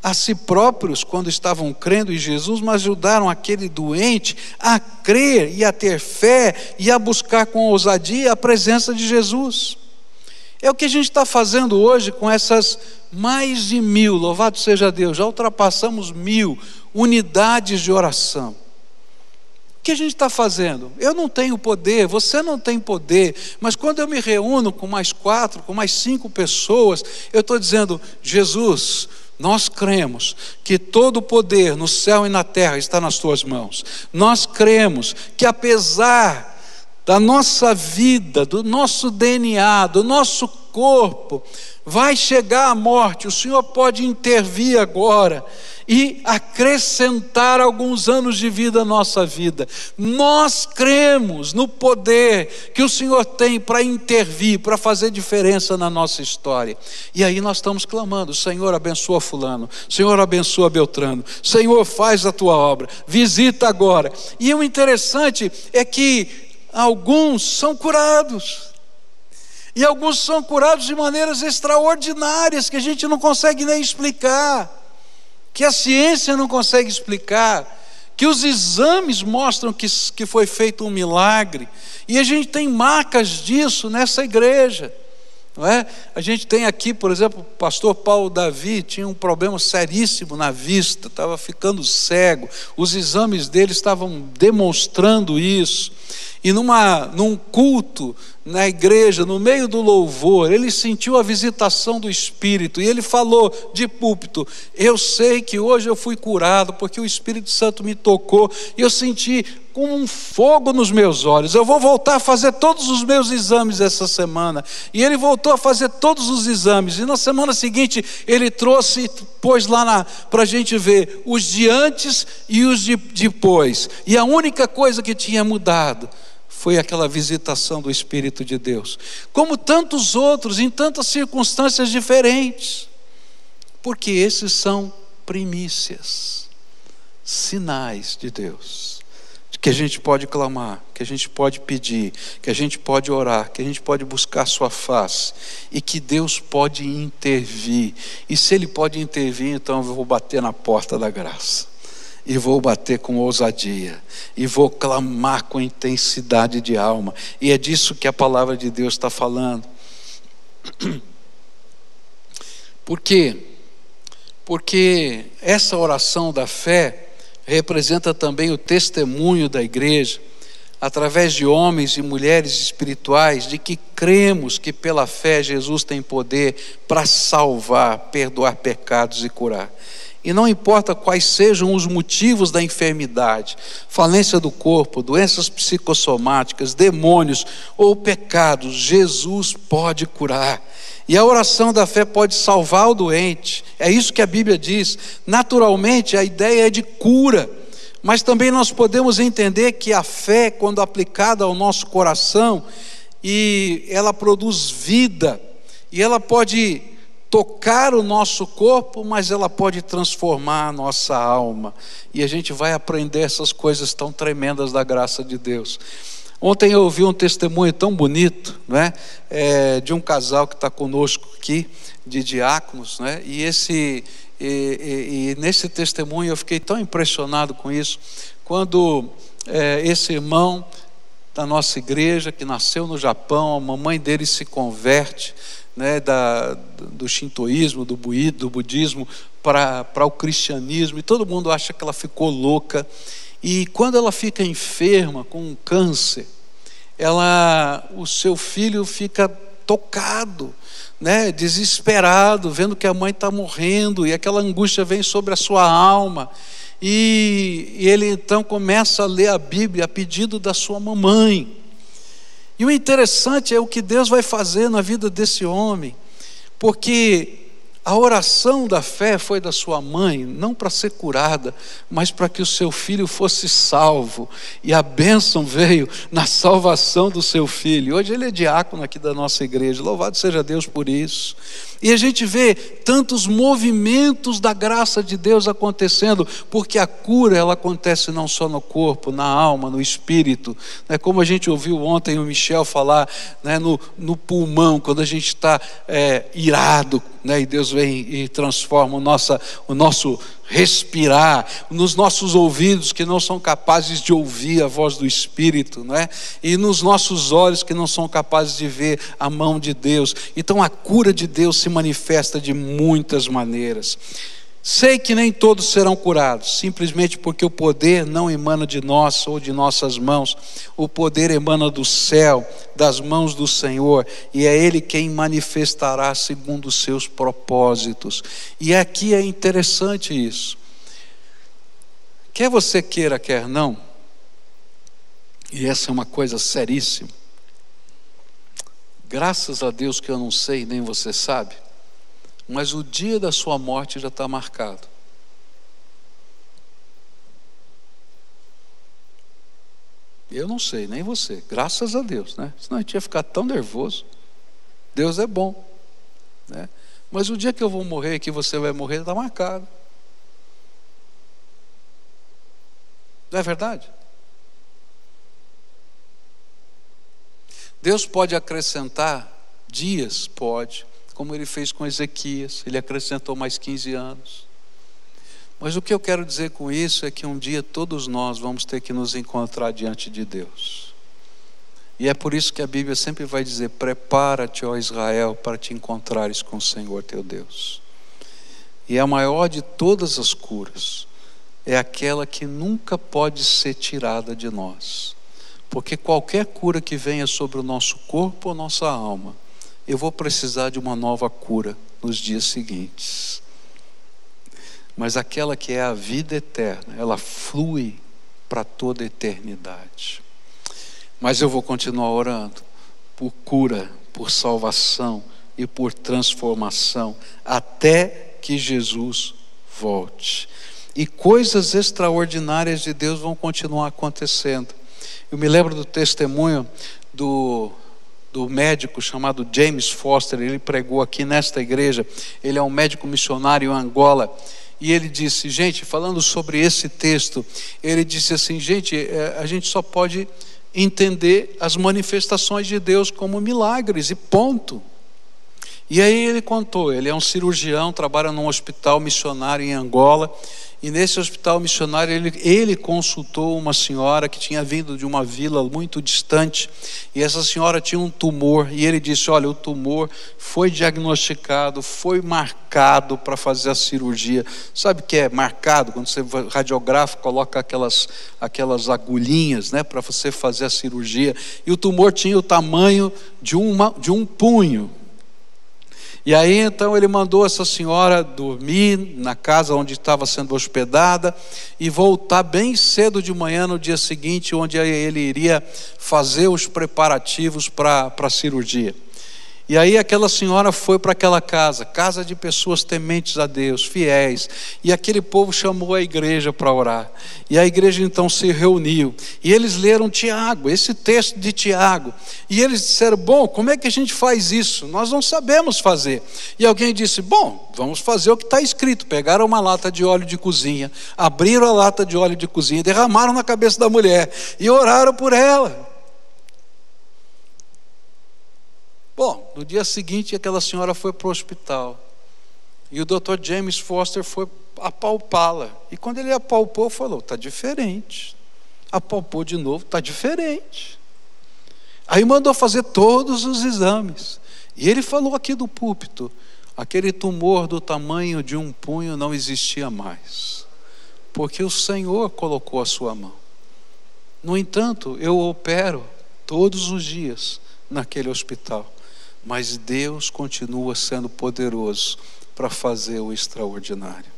a si próprios quando estavam crendo em Jesus, mas ajudaram aquele doente a crer e a ter fé e a buscar com ousadia a presença de Jesus. É o que a gente está fazendo hoje com essas mais de 1000, louvado seja Deus, já ultrapassamos 1000 unidades de oração. O que a gente está fazendo? Eu não tenho poder, você não tem poder, mas quando eu me reúno com mais 4, com mais 5 pessoas, eu estou dizendo: Jesus, nós cremos que todo o poder no céu e na terra está nas tuas mãos. Nós cremos que apesar da nossa vida, do nosso DNA, do nosso corpo, vai chegar a morte, o Senhor pode intervir agora e acrescentar alguns anos de vida à nossa vida. Nós cremos no poder que o Senhor tem para intervir, para fazer diferença na nossa história. E aí nós estamos clamando: Senhor, abençoa fulano, Senhor, abençoa Beltrano, Senhor, faz a tua obra, visita agora. E o interessante é que alguns são curados. E alguns são curados de maneiras extraordinárias que a gente não consegue nem explicar, que a ciência não consegue explicar, que os exames mostram que foi feito um milagre, e a gente tem marcas disso nessa igreja, não é? A gente tem aqui, por exemplo, o pastor Paulo Davi tinha um problema seríssimo na vista, estava ficando cego, os exames dele estavam demonstrando isso, e num culto na igreja, no meio do louvor, ele sentiu a visitação do Espírito, e ele falou de púlpito: eu sei que hoje eu fui curado, porque o Espírito Santo me tocou, e eu senti como um fogo nos meus olhos. Eu vou voltar a fazer todos os meus exames essa semana. E ele voltou a fazer todos os exames, e na semana seguinte ele trouxe, pôs lá para a gente ver os de antes e os de depois, e a única coisa que tinha mudado foi aquela visitação do Espírito de Deus, como tantos outros, em tantas circunstâncias diferentes, porque esses são primícias, sinais de Deus, que a gente pode clamar, que a gente pode pedir, que a gente pode orar, que a gente pode buscar a sua face, e que Deus pode intervir. E se Ele pode intervir, então eu vou bater na porta da graça, e vou bater com ousadia, e vou clamar com intensidade de alma, e é disso que a palavra de Deus está falando. Por quê? Porque essa oração da fé representa também o testemunho da igreja, através de homens e mulheres espirituais, de que cremos que pela fé Jesus tem poder para salvar, perdoar pecados e curar. E não importa quais sejam os motivos da enfermidade, falência do corpo, doenças psicossomáticas, demônios ou pecados, Jesus pode curar. E a oração da fé pode salvar o doente. É isso que a Bíblia diz. Naturalmente, a ideia é de cura. Mas também nós podemos entender que a fé, quando aplicada ao nosso coração, e ela produz vida, e ela pode tocar o nosso corpo, mas ela pode transformar a nossa alma. E a gente vai aprender essas coisas tão tremendas da graça de Deus. Ontem eu ouvi um testemunho tão bonito, né, de um casal que está conosco aqui, de diáconos, né, e nesse testemunho eu fiquei tão impressionado com isso, quando esse irmão da nossa igreja, que nasceu no Japão, a mamãe dele se converte, né, do shintoísmo, do budismo para o cristianismo, e todo mundo acha que ela ficou louca. E quando ela fica enferma com um câncer, o seu filho fica tocado, né, desesperado, vendo que a mãe está morrendo, e aquela angústia vem sobre a sua alma, e ele então começa a ler a Bíblia a pedido da sua mamãe. E o interessante é o que Deus vai fazer na vida desse homem, porque a oração da fé foi da sua mãe, não para ser curada, mas para que o seu filho fosse salvo, e a bênção veio na salvação do seu filho. Hoje ele é diácono aqui da nossa igreja, louvado seja Deus por isso. E a gente vê tantos movimentos da graça de Deus acontecendo, porque a cura ela acontece não só no corpo, na alma, no espírito, né? Como a gente ouviu ontem o Michel falar, né? no pulmão, quando a gente está irado, né? E Deus vem e transforma o nosso respirar, nos nossos ouvidos que não são capazes de ouvir a voz do Espírito, não é? E nos nossos olhos que não são capazes de ver a mão de Deus. Então a cura de Deus se manifesta de muitas maneiras. Sei que nem todos serão curados, simplesmente porque o poder não emana de nós ou de nossas mãos. O poder emana do céu, das mãos do Senhor, e é Ele quem manifestará segundo os seus propósitos. E aqui é interessante isso. Quer você queira, quer não, e essa é uma coisa seríssima, graças a Deus que eu não sei, nem você sabe, mas o dia da sua morte já está marcado. Eu não sei, nem você, graças a Deus, né? Senão a gente ia ficar tão nervoso. Deus é bom, né? Mas o dia que eu vou morrer, que você vai morrer, está marcado. Não é verdade? Deus pode acrescentar dias, pode, como Ele fez com Ezequias, Ele acrescentou mais 15 anos. Mas o que eu quero dizer com isso é que um dia todos nós vamos ter que nos encontrar diante de Deus. E é por isso que a Bíblia sempre vai dizer: prepara-te, ó Israel, para te encontrares com o Senhor teu Deus. E a maior de todas as curas é aquela que nunca pode ser tirada de nós. Porque qualquer cura que venha sobre o nosso corpo ou nossa alma, eu vou precisar de uma nova cura nos dias seguintes. Mas aquela que é a vida eterna, ela flui para toda a eternidade. Mas eu vou continuar orando por cura, por salvação e por transformação, até que Jesus volte. E coisas extraordinárias de Deus vão continuar acontecendo. Eu me lembro do testemunho do médico chamado James Foster. Ele pregou aqui nesta igreja. Ele é um médico missionário em Angola. E ele disse, gente, falando sobre esse texto, ele disse assim, gente, a gente só pode entender as manifestações de Deus como milagres e ponto. E aí ele contou, ele é um cirurgião, trabalha num hospital missionário em Angola, e nesse hospital missionário ele consultou uma senhora que tinha vindo de uma vila muito distante, e essa senhora tinha um tumor, e ele disse, olha, o tumor foi diagnosticado, foi marcado para fazer a cirurgia. Sabe o que é marcado? Quando você radiografa, coloca aquelas agulhinhas, né, para você fazer a cirurgia, e o tumor tinha o tamanho de um punho. E aí então ele mandou essa senhora dormir na casa onde estava sendo hospedada e voltar bem cedo de manhã no dia seguinte, onde ele iria fazer os preparativos para a cirurgia. E aí aquela senhora foi para aquela casa de pessoas tementes a Deus, fiéis, e aquele povo chamou a igreja para orar, e a igreja então se reuniu, e eles leram Tiago, esse texto de Tiago, e eles disseram, bom, como é que a gente faz isso? Nós não sabemos fazer. E alguém disse, bom, vamos fazer o que está escrito. Pegaram uma lata de óleo de cozinha, abriram a lata de óleo de cozinha, derramaram na cabeça da mulher, e oraram por ela. Bom, no dia seguinte aquela senhora foi para o hospital e o Dr. James Foster foi apalpá-la, e quando ele apalpou falou, está diferente. Apalpou de novo, está diferente. Aí mandou fazer todos os exames, e ele falou aqui do púlpito, aquele tumor do tamanho de um punho não existia mais, porque o Senhor colocou a sua mão. No entanto, eu opero todos os dias naquele hospital, mas Deus continua sendo poderoso para fazer o extraordinário.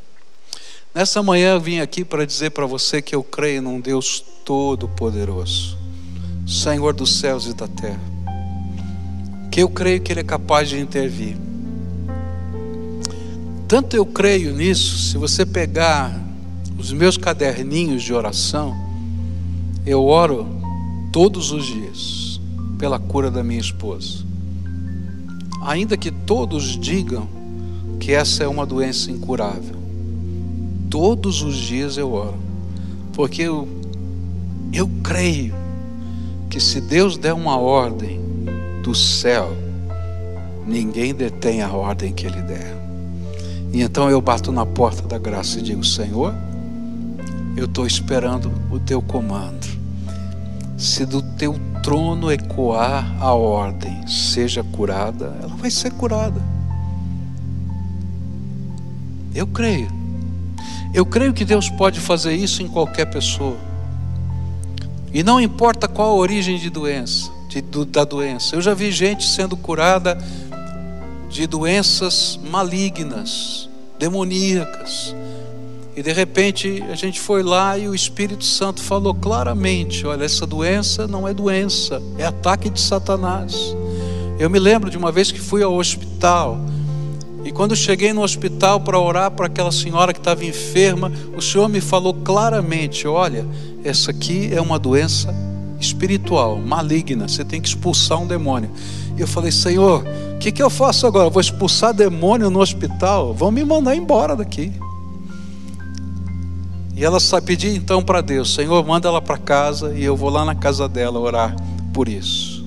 Nessa manhã eu vim aqui para dizer para você que eu creio num Deus todo-poderoso, Senhor dos céus e da terra, que eu creio que Ele é capaz de intervir. Tanto eu creio nisso, se você pegar os meus caderninhos de oração, eu oro todos os dias pela cura da minha esposa. Ainda que todos digam que essa é uma doença incurável, todos os dias eu oro, porque eu creio que se Deus der uma ordem do céu, ninguém detém a ordem que Ele der. E então eu bato na porta da graça e digo, Senhor, eu estou esperando o Teu comando. Se do Teu trono ecoar a ordem, seja curada, ela vai ser curada. Eu creio que Deus pode fazer isso em qualquer pessoa, e não importa qual a origem de doença, da doença. Eu já vi gente sendo curada de doenças malignas, demoníacas, e de repente a gente foi lá e o Espírito Santo falou claramente, olha, essa doença não é doença, é ataque de Satanás. Eu me lembro de uma vez que fui ao hospital, e quando cheguei no hospital para orar para aquela senhora que estava enferma, o Senhor me falou claramente, olha, essa aqui é uma doença espiritual, maligna, você tem que expulsar um demônio. E eu falei, Senhor, o que eu faço agora? Eu vou expulsar demônio no hospital? Vão me mandar embora daqui. E ela pediu então para Deus, Senhor, manda ela para casa, e eu vou lá na casa dela orar por isso.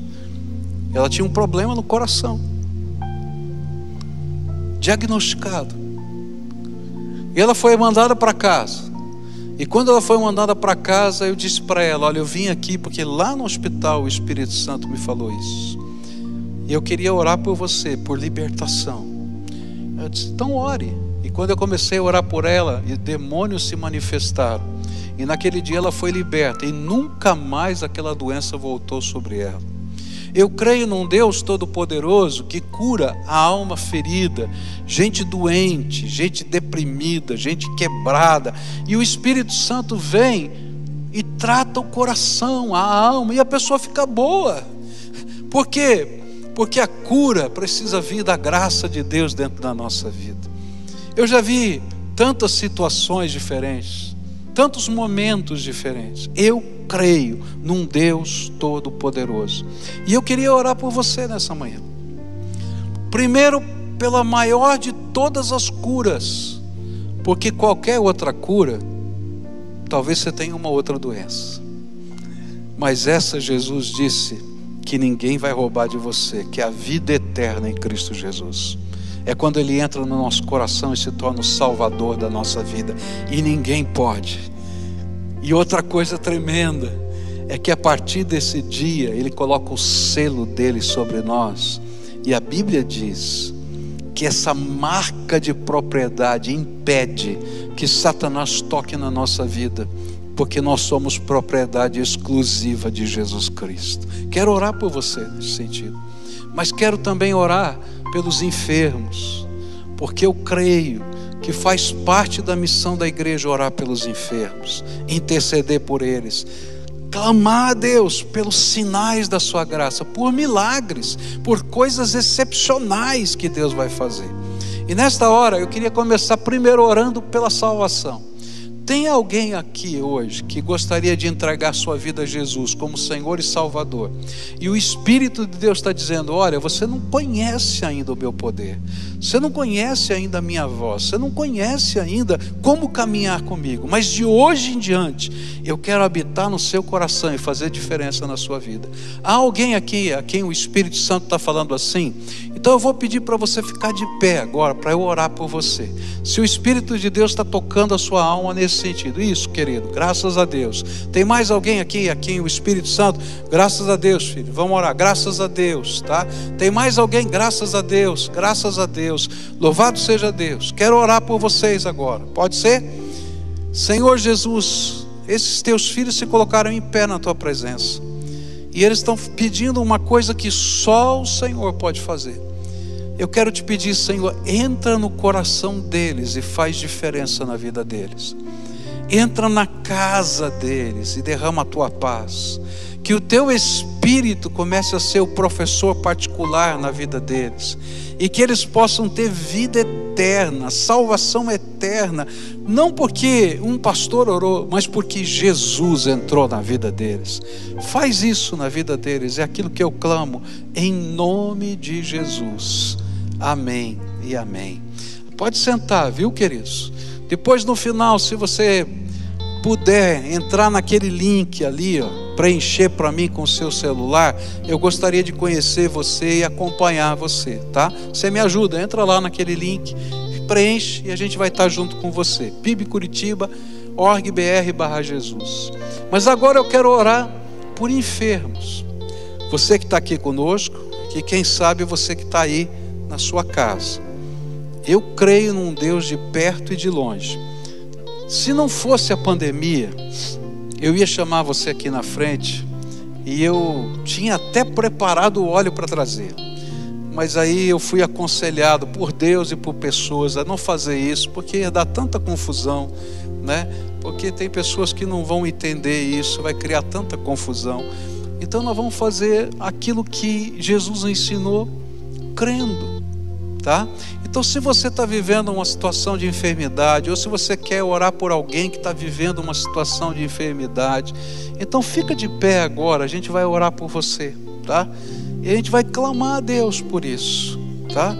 Ela tinha um problema no coração, diagnosticado. E ela foi mandada para casa. E quando ela foi mandada para casa, eu disse para ela: olha, eu vim aqui porque lá no hospital o Espírito Santo me falou isso. E eu queria orar por você, por libertação. Eu disse: então ore. E quando eu comecei a orar por ela, e demônios se manifestaram. E naquele dia ela foi liberta. E nunca mais aquela doença voltou sobre ela. Eu creio num Deus todo-poderoso que cura a alma ferida, gente doente, gente deprimida, gente quebrada. E o Espírito Santo vem e trata o coração, a alma, e a pessoa fica boa. Por quê? Porque a cura precisa vir da graça de Deus dentro da nossa vida. Eu já vi tantas situações diferentes, tantos momentos diferentes. Eu creio num Deus todo-poderoso. E eu queria orar por você nessa manhã. Primeiro, pela maior de todas as curas, porque qualquer outra cura, talvez você tenha uma outra doença, mas essa Jesus disse que ninguém vai roubar de você, que é a vida eterna em Cristo Jesus. É quando Ele entra no nosso coração e se torna o Salvador da nossa vida, e ninguém pode. E outra coisa tremenda é que a partir desse dia Ele coloca o selo dele sobre nós, e a Bíblia diz que essa marca de propriedade impede que Satanás toque na nossa vida, porque nós somos propriedade exclusiva de Jesus Cristo. Quero orar por você nesse sentido, mas quero também orar pelos enfermos, porque eu creio que faz parte da missão da igreja orar pelos enfermos, interceder por eles, clamar a Deus pelos sinais da sua graça, por milagres, por coisas excepcionais que Deus vai fazer. E nesta hora eu queria começar primeiro orando pela salvação. Tem alguém aqui hoje que gostaria de entregar sua vida a Jesus como Senhor e Salvador, e o Espírito de Deus está dizendo: olha, você não conhece ainda o meu poder, você não conhece ainda a minha voz, você não conhece ainda como caminhar comigo, mas de hoje em diante eu quero habitar no seu coração e fazer diferença na sua vida. Há alguém aqui a quem o Espírito Santo está falando assim? Então eu vou pedir para você ficar de pé agora, para eu orar por você. Se o Espírito de Deus está tocando a sua alma nesse sentido. Isso, querido, graças a Deus. Tem mais alguém aqui a quem o Espírito Santo? Graças a Deus, filho, vamos orar, graças a Deus, tá? Tem mais alguém? Graças a Deus, graças a Deus, louvado seja Deus. Quero orar por vocês agora, pode ser? Senhor Jesus, esses teus filhos se colocaram em pé na tua presença, e eles estão pedindo uma coisa que só o Senhor pode fazer. Eu quero te pedir, Senhor, entra no coração deles e faz diferença na vida deles. Entra na casa deles e derrama a tua paz. Que o teu Espírito comece a ser o professor particular na vida deles, e que eles possam ter vida eterna, salvação eterna, não porque um pastor orou, mas porque Jesus entrou na vida deles. Faz isso na vida deles, é aquilo que eu clamo, em nome de Jesus. Amém e amém. Pode sentar, viu, queridos? Depois, no final, se você puder entrar naquele link ali, ó, preencher para mim com o seu celular, eu gostaria de conhecer você e acompanhar você, tá? Você me ajuda, entra lá naquele link, preenche e a gente vai estar junto com você. pibcuritiba.org.br/Jesus. Mas agora eu quero orar por enfermos. Você que está aqui conosco, que quem sabe você que está aí na sua casa. Eu creio num Deus de perto e de longe. Se não fosse a pandemia, eu ia chamar você aqui na frente, e eu tinha até preparado o óleo para trazer, mas aí eu fui aconselhado por Deus e por pessoas a não fazer isso, porque ia dar tanta confusão, né? Porque tem pessoas que não vão entender isso, vai criar tanta confusão. Então nós vamos fazer aquilo que Jesus ensinou, crendo, tá? Então, se você está vivendo uma situação de enfermidade, ou se você quer orar por alguém que está vivendo uma situação de enfermidade, então fica de pé agora, a gente vai orar por você, tá? E a gente vai clamar a Deus por isso, tá?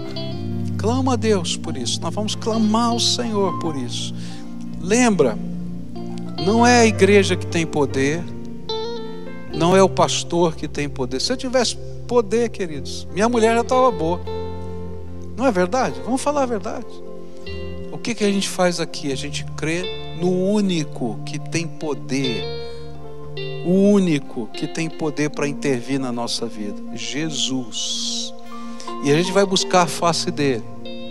Clama a Deus por isso, nós vamos clamar ao Senhor por isso. Lembra, não é a igreja que tem poder, não é o pastor que tem poder. Se eu tivesse poder, queridos, minha mulher já estava boa. Não é verdade? Vamos falar a verdade. O que a gente faz aqui? A gente crê no único que tem poder, o único que tem poder para intervir na nossa vida, Jesus. E a gente vai buscar a face dele,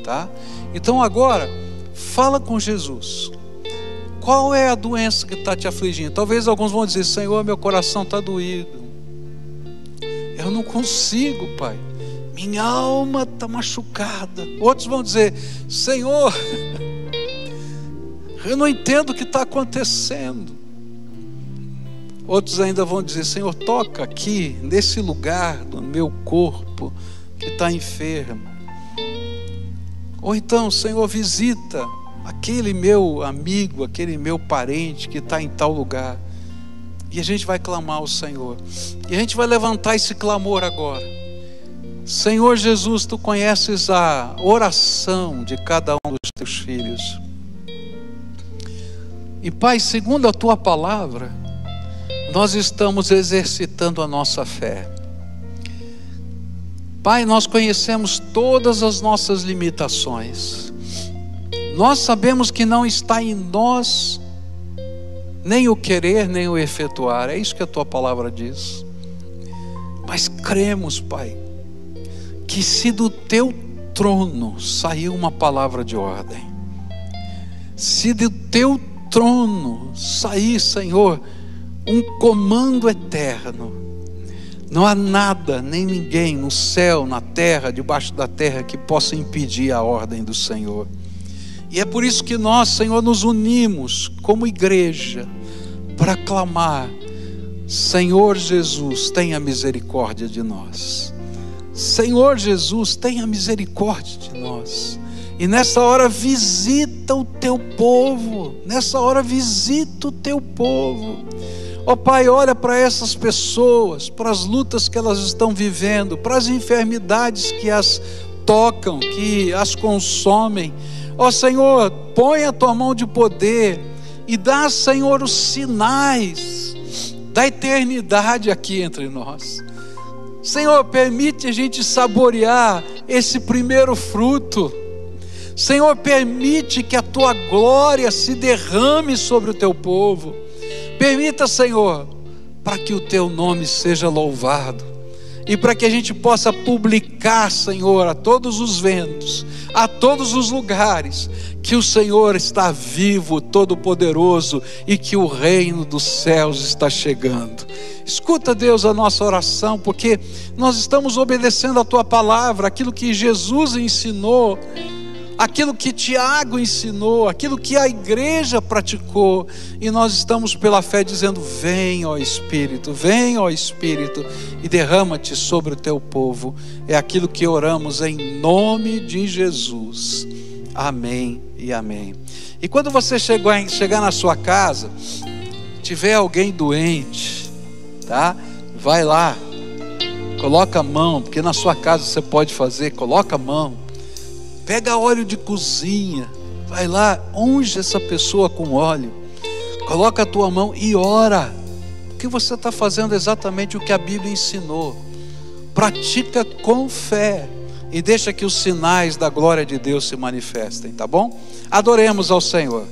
tá? Então agora, fala com Jesus. Qual é a doença que está te afligindo? Talvez alguns vão dizer: Senhor, meu coração está doído. Eu não consigo, Pai. Minha alma está machucada. Outros vão dizer: Senhor, eu não entendo o que está acontecendo. Outros ainda vão dizer: Senhor, toca aqui, nesse lugar do meu corpo que está enfermo. Ou então, Senhor, visita aquele meu amigo, aquele meu parente que está em tal lugar. E a gente vai clamar ao Senhor. E a gente vai levantar esse clamor agora. Senhor Jesus, Tu conheces a oração de cada um dos Teus filhos. E Pai, segundo a Tua palavra, nós estamos exercitando a nossa fé. Pai, nós conhecemos todas as nossas limitações. Nós sabemos que não está em nós nem o querer, nem o efetuar. É isso que a Tua palavra diz. Mas cremos, Pai, que se do Teu trono saiu uma palavra de ordem, se do Teu trono sair, Senhor, um comando eterno, não há nada, nem ninguém no céu, na terra, debaixo da terra, que possa impedir a ordem do Senhor. E é por isso que nós, Senhor, nos unimos como igreja para clamar: Senhor Jesus, tenha misericórdia de nós. Senhor Jesus, tenha misericórdia de nós. E nessa hora visita o Teu povo. Nessa hora visita o Teu povo. Ó Pai, olha para essas pessoas, para as lutas que elas estão vivendo, para as enfermidades que as tocam, que as consomem. Ó Senhor, põe a Tua mão de poder e dá, Senhor, os sinais da eternidade aqui entre nós. Senhor, permite a gente saborear esse primeiro fruto. Senhor, permite que a Tua glória se derrame sobre o Teu povo. Permita, Senhor, para que o Teu nome seja louvado e para que a gente possa publicar, Senhor, a todos os ventos, a todos os lugares, que o Senhor está vivo, todo-poderoso, e que o reino dos céus está chegando. Escuta, Deus, a nossa oração, porque nós estamos obedecendo a Tua palavra, aquilo que Jesus ensinou, aquilo que Tiago ensinou, aquilo que a igreja praticou, e nós estamos pela fé dizendo: vem, ó Espírito, e derrama-te sobre o Teu povo. É aquilo que oramos em nome de Jesus. Amém e amém. E quando você chegar na sua casa, tiver alguém doente, tá? Vai lá, coloca a mão, porque na sua casa você pode fazer, coloca a mão. Pega óleo de cozinha, vai lá, unge essa pessoa com óleo, coloca a tua mão e ora, porque você está fazendo exatamente o que a Bíblia ensinou. Pratica com fé e deixa que os sinais da glória de Deus se manifestem, tá bom? Adoremos ao Senhor.